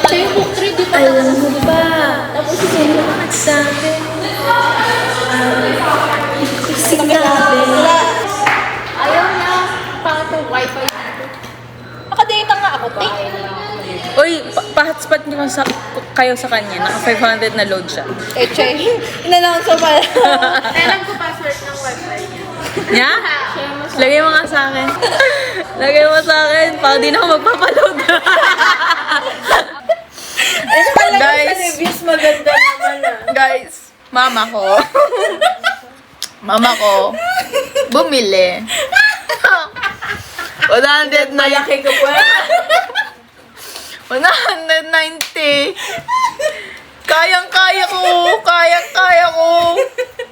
Sa'yo book trip, di ba? Alam mo ba? Tapos sa'yo naman sa akin. Ayaw na. Pato wifi dito. Nakadata nga ako, te. Uy, pa-hotspot niyo kayo sa kanya. Naka 500 na load siya. Che. In-announce mo pala. Alam ko password ng wifi niya. Niya? Lagay mo nga sa akin. Lagay mo sa akin. Para di na ako magpapaload. Guys. Reviews maganda naman Guys, mama ko, bumili. 100 na Malaki ka pa. 190. Kayang-kaya ko.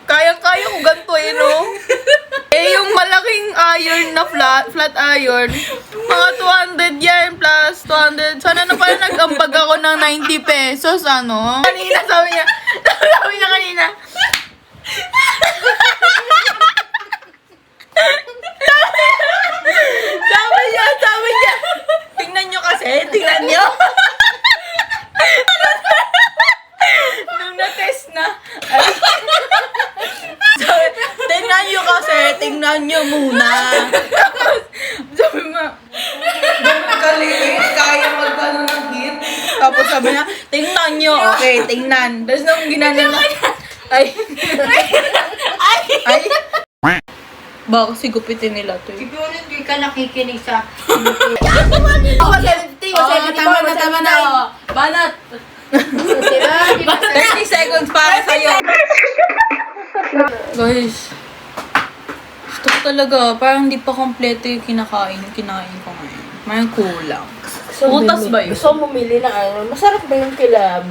Kayang-kaya ko ganito eh, no? Eh, yung malaking iron na flat iron, mga 200 yan plus 200. Sana na pala nag-ambag ako ng 90 pesos, ano? Kanina, sabi niya kanina. Sabi niya, tingnan nyo kasi, tingnan nyo. Nung na-test na, tingnan nyo muna. Sabi mo, kaliit, kaya magkano ng hit. Tapos sabi niya, tingnan nyo. Okay, tingnan. Tapos nung ginanan na, ay. Baka kasi gupitin nila to. Siguro hindi ka nakikinig sa... Tama na. Banat. 30 seconds para sa'yo. Guys, gusto ko talaga. Parang hindi pa kompleto yung kinain ko ngayon. May kulang. Putas ba yun? Gusto mo bumili na ano? Masarap ba yung kila,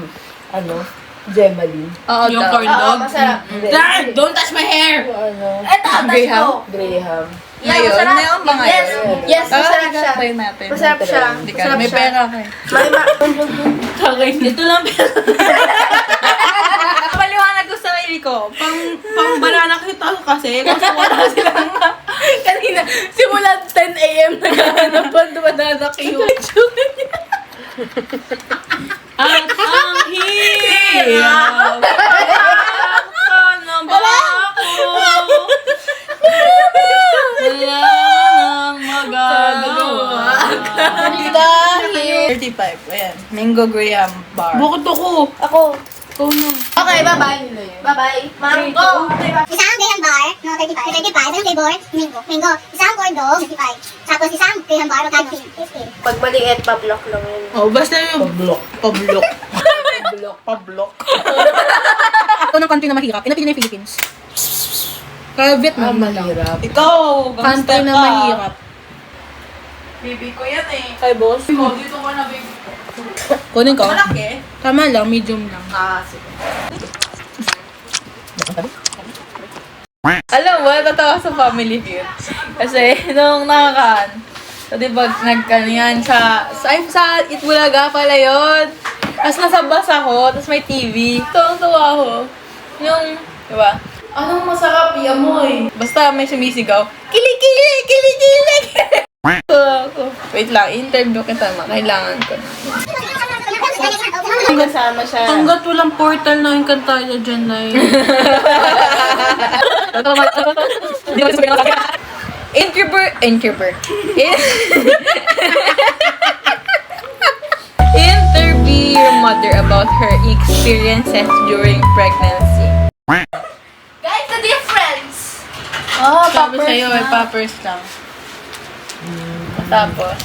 Gemaline? Oo, Yung daw. corn dog? Masarap. Dad, don't touch my hair! Ano? Graham? Graham. Ngayon? Ngayon ba ngayon? Yes, masarap siya. Try natin. Masarap siya. Hindi ka, may pera ka eh. Ito lang pera. Paliwanag ko sa sarili ko. Pang banana kita kasi. Kasi wala silang kanina. Simula 10 a.m. naghahanap pa banana kayo. At ang hirap. Wala nang magagawa. Dahil... 35. Ayan. Mango Graham bar. Bakit ako? Ako. Ikaw na. Okay, bye-bye. Bye-bye. Mango. Isang graham bar, no, 35. 35, anong flavor? Mango. Isang corn dog, 35. Tapos isang graham bar, magkano? 50. Pag maliit, pa-block lang yun. Oh, basta yung Pablok. pablok. Pablok. Ito ng country na mahirap. Inatin na yung Philippines. Kaya Vietnam na lang. Mahirap. Ikaw, Country na mahirap. Baby ko yan eh. Kay boss? Oh, dito ko na baby ko. Kunin ko. Malaki. Tama lang, medium lang. Sige. Alam mo, natatawa sa Family Feud. Kasi, nung nakakaan, so, di ba, nagkanyan sa Itbulaga pala yun. Tapos nasa bus ako, tapos may TV. Tuwang-tuwa ako. Yung, di ba? Anong masarap, yamoy. Basta may sumisigaw, kilikili, kilikili. Ako. Wait lang, interview kita ma. Kailangan ko na. Kasama siya. Hanggat walang portal na Encantadia dyan na yun. Interview your mother about her experiences during pregnancy. Guys, the difference! Oh, Sabi sa'yo, poppers lang. Tapos,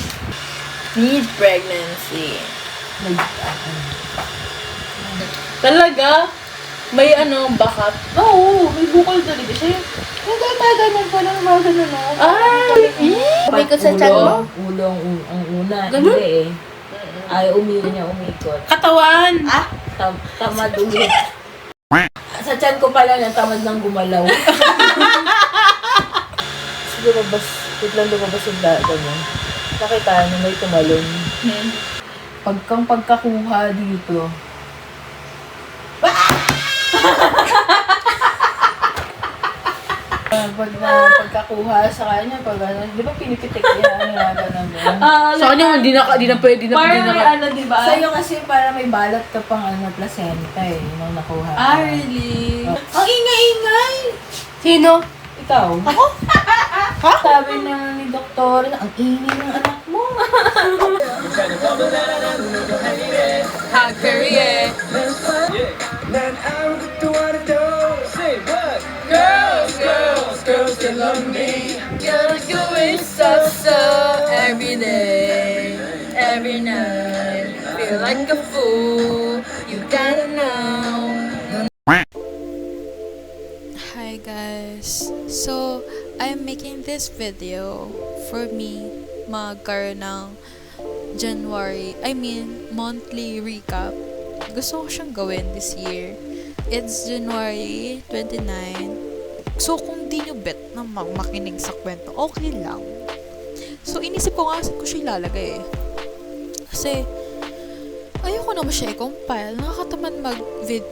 mid-pregnancy. Talaga? May bakat? Oo, may bukol talaga siya. Yung ganyan pa lang, mga ganun o. Umikot sa chan mo? Ulo ang una. Ganun? Hindi eh. Ay, niya umikot. Katawan! Tamad ulit. Sa chan ko pala na tamad nang gumalaw. lumabas yung data mo. Nakita niyo may tumalon. Pagkakuha dito. Pagkakuha sa kanya, pag ano, di ba pinipitik yan, ganun. Sa kanya, di na pwede na. Parang may ano, di ba? Sa'yo kasi para may balot ka pang placenta nung nakuha ka. Really? Ang ingay-ingay! Sino? Ikaw? Ako? Ha? Sabi na ni doktor, ang ingay ng anak mo. Hot career. Then I would do what I do. Say what? Girls, they love me. You're doing so every day, every night. Feel like a fool. You gotta know. Hi guys, so I'm making this video for me magkaroon ng monthly recap. Gusto ko siyang gawin this year. It's January 29. So kung di nyo bet na makinig sa kwento, okay lang. So inisip ko nga saan ko siya ilalagay eh. Kasi ayoko naman siya i-compile. Nakakatamad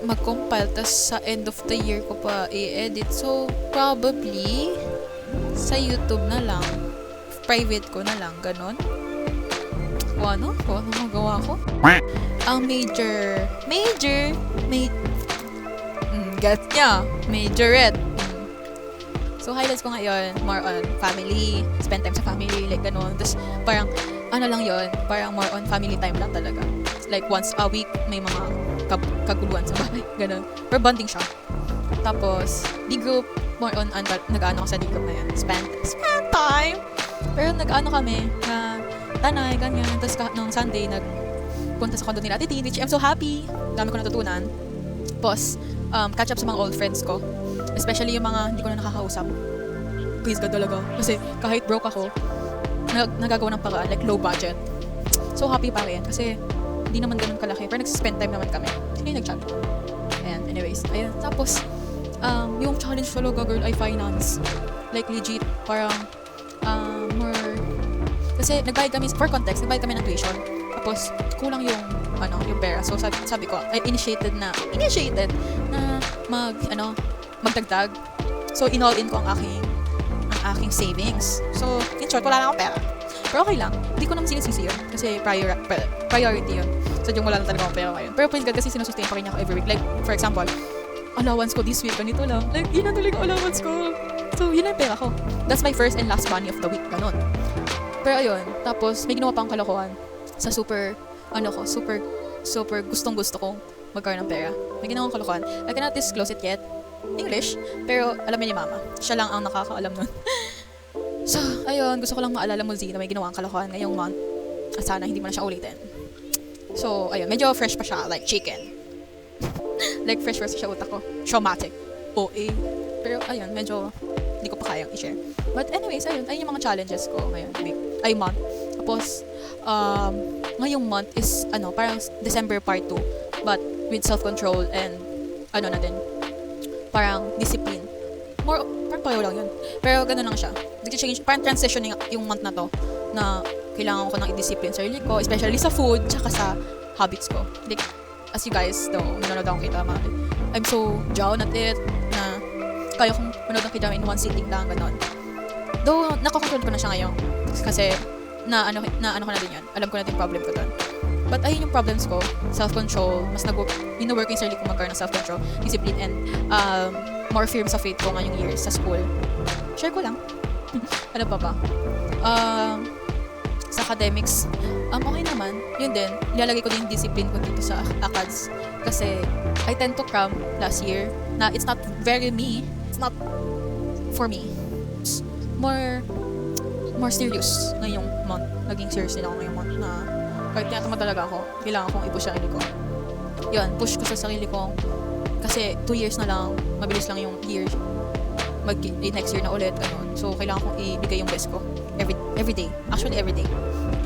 mag-compile tas sa end of the year ko pa i-edit. So, probably sa YouTube na lang. Private ko na lang. Ganon. Kung ano magawa ko. Ang get niya. Majorette. So, highlights ko ngayon, more on family, spend time sa family, like ganon. Tapos, parang, ano lang yon, parang more on family time lang talaga. Like, once a week, may mga kaguluhan sa bahay, ganon. Pero bonding siya. Tapos, D-group, more on, nag-ano ko sa D-group na yan, spend time! Pero nag-ano kami, na tanay, ganyan. Tapos, nung Sunday, nagpunta sa condo nila, Ate Teen, which I'm so happy. Dami ko natutunan. Tapos, catch up sa mga old friends ko. Especially yung mga hindi ko na nakakausap. Please God talaga. Kasi kahit broke ako, nagagawa ng paraan, like low budget. So happy pa rin kasi hindi naman ganun kalaki. Pero nag-spend time naman kami. Sino yung nag-challenge? Ayan, anyways. Ayun. Tapos, yung challenge talaga, girl, ay finance. Like legit, parang more... Kasi nagbayad kami, for context, nagbayad kami ng tuition. Tapos, kulang yung pera. So, sabi ko, ay initiated na magdagdag. So, in-all-in ko ang aking savings. So, in short, wala na akong pera. Pero okay lang. Hindi ko naman sinisisi yun. Kasi priority yun. So, yung wala na talaga akong pera ngayon. Pero please God, kasi sinusustain pa rin ako every week. Like, for example, allowance ko this week, ganito lang. Like, yun ang talagang allowance ko. So, yun ang pera ko. That's my first and last money of the week. Ganon. Pero ayun. Tapos, may ginawa pang kalokohan sa super gustong-gusto kong magkaroon ng pera. May ginawang kalokohan. I cannot disclose it yet. English, pero alam ni Mama. Siya lang ang nakakaalam nun. So, ayun, gusto ko lang maalala mo na may ginawang kalokohan ngayong month. At sana hindi mo na siya ulitin. So, ayun, medyo fresh pa siya, like chicken. Like fresh pa siya utak ko. Traumatic. OA. Pero ayun, medyo hindi ko pa kayang i-share. But anyways, ayun yung mga challenges ko ngayon. Month. Tapos, ngayong month is, parang December part 2. But with self-control and, parang discipline. Parang payo lang yun. Pero gano'n lang siya. Nag-change, parang transitioning yung month na to na kailangan ko nang i-discipline sarili ko, especially sa food, tsaka sa habits ko. Like, as you guys know, nanonood akong K-drama. I'm so down at it na kaya kong manood ng K-drama in one sitting lang, gano'n. Though, nakakontrol ko na siya ngayon. Kasi, na ano ko na din yan. Alam ko na din problem ko doon. But ayun yung problems ko, self-control, mas wino-work yung sarili ko magkaroon ng self-control, discipline, and more firm sa faith ko ngayong years sa school. Share ko lang. Ano pa ba? Sa academics, okay naman. Yun din, ilalagay ko din yung discipline ko dito sa ACADS. Kasi I tend to cram last year na it's not very me. It's not for me. It's more serious ngayong month. Naging serious din ako ngayong month na kahit tinatamad talaga ako, kailangan kong i-push sarili ko. Yun, push ko sa sarili ko. Kasi 2 years na lang, mabilis lang yung year. Next year na ulit, ganun. So, kailangan kong ibigay yung best ko. Every day. Actually, every day.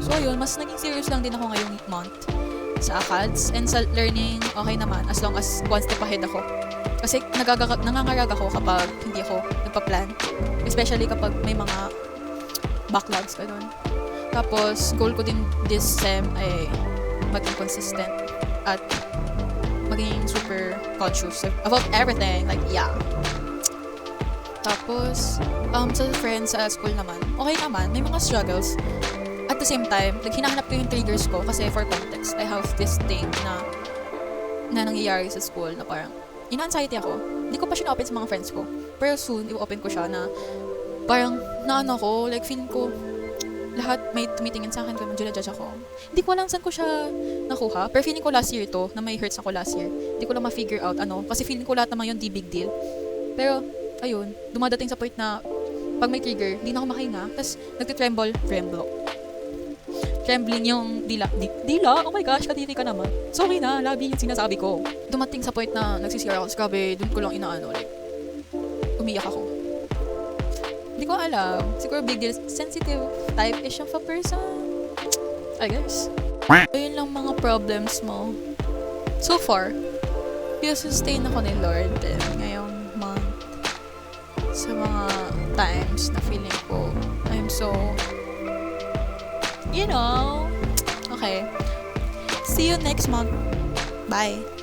So, yun, mas naging serious lang din ako ngayong month sa ACADS. And sa learning, okay naman. As long as one step ahead ako. Kasi nangangarag ako kapag hindi ako nagpa-plan. Especially kapag may mga backlogs, ganun. Tapos, goal ko din this sem ay maging consistent at maging super conscious about everything. Like, yeah. Tapos, sa friends sa school naman, okay naman, may mga struggles. At the same time, hinahanap ko yung triggers ko kasi for context, I have this thing na nangyayari sa school na parang, ina-anxiety ako. Hindi ko pa siya na-open sa mga friends ko. Pero soon, i-open ko siya na parang, ko, like feeling ko, lahat may tumitingin sa akin kung judge ako. Hindi ko alam saan ko siya nakuha. Pero feeling ko last year to, na may hurts ako last year. Hindi ko lang ma-figure out kasi feeling ko lahat naman yun di big deal. Pero, ayun, dumadating sa point na pag may trigger, hindi na ako makahinga. Tapos, trembling yung dila. Oh my gosh, kadiri ka naman. Sorry na, labi yung sinasabi ko. Dumating sa point na nagsisira ako. Grabe, dun ko lang like, umiyak ako. Hindi ko alam. Siguro big deal. Sensitive type-ish of a person. I guess. Ayun lang mga problems mo. So far, sustain ako ni Lord ngayong month. Sa mga times na feeling ko, I'm so, okay. See you next month. Bye.